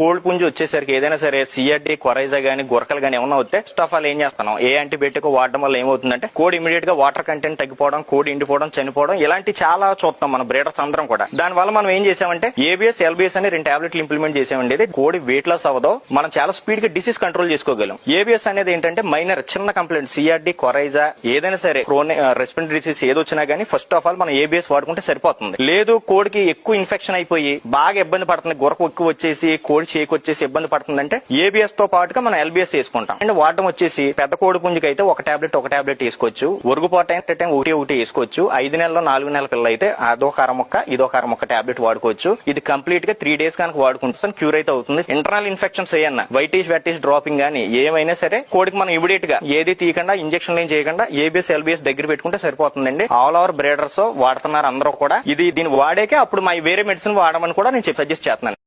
కోడి పుంజు వచ్చేసరికి ఏదైనా సరే సిఆర్డి కొరైజా గానీ గురకలు గానీ ఏమన్నా వస్తే ఫస్ట్ ఆఫ్ ఆల్ ఏం చేస్తాం, ఏ యాంటీబయాటిక్ వాడడం వల్ల ఏమవుతుందంటే కోడి ఇమీడియట్ గా వాటర్ కంటెంట్ తగ్గిపోవడం, కోడి ఎండిపోవడం, చనిపోవడం ఇలాంటి చాలా చూస్తాం మన బ్రీడర్స్ అందరం కూడా. దాని వల్ల మనం ఏం చేసామంటే ఏబిఎస్ ఎల్బిఎస్ అని 2 టాబ్లెట్లు ఇంప్లిమెంట్ చేసామండి. కోడి వెయిట్ లాస్ అవ్వదు, మనం చాలా స్పీడ్ గా డిసీజ్ కంట్రోల్ చేసుకోగలం. ఏబిఎస్ అనేది ఏంటంటే మైనర్ చిన్న కంప్లైంట్ సిఆర్డి కొరైజా ఏదైనా సరే క్రోనిక్ రెస్పిరేటరీ డిసీజ్ ఏదొచ్చినా గానీ ఫస్ట్ ఆఫ్ ఆల్ మనం ఏబిఎస్ వాడుకుంటే సరిపోతుంది. లేదు కోడికి ఎక్కువ ఇన్ఫెక్షన్ అయిపోయి బాగా ఇబ్బంది పడుతుంది, గురకు ఎక్కువ వచ్చేసి కోడి చేకు వచ్చేసి ఇబ్బంది పడుతుందంటే ఏబిఎస్ తో పాటుగా మనం ఎల్బిఎస్ వేసుకుంటాం. అండ్ వాడడం వచ్చేసి పెద్ద కోడి పుంజుకి అయితే ఒక టాబ్లెట్ వేసుకోవచ్చు. ఒరుగుపాటు అయితే ఒకటి వేసుకోవచ్చు. 5 నెలల్లో 4 నెలల పిల్లలు అయితే అదొక అరముక్క ఇదొక అరముక్క టాబ్లెట్ వాడుకోవచ్చు. ఇది కంప్లీట్ గా 3 days కనుక వాడుకుంటే క్యూర్ అయితే అవుతుంది. ఇంటర్నల్ ఇన్ఫెక్షన్స్ ఏమన్నా వైటిష్ వెటిష్ డ్రాపింగ్ గానీ ఏమైనా సరే కోడికి మనం ఇమీడియట్ గా ఏది తీయకుండా ఇంజక్షన్ ఏం చేయకుండా ఏబిఎస్ ఎల్బిఎస్ దగ్గర పెట్టుకుంటే సరిపోతుందండి. ఆల్ ఓవర్ బ్రీడర్స్ వాడుతున్నారు అందరూ కూడా. దీన్ని వాడాకే అప్పుడు వేరే మెడిసిన్ వాడమని కూడా నేను సజెస్ట్ చేస్తున్నాను.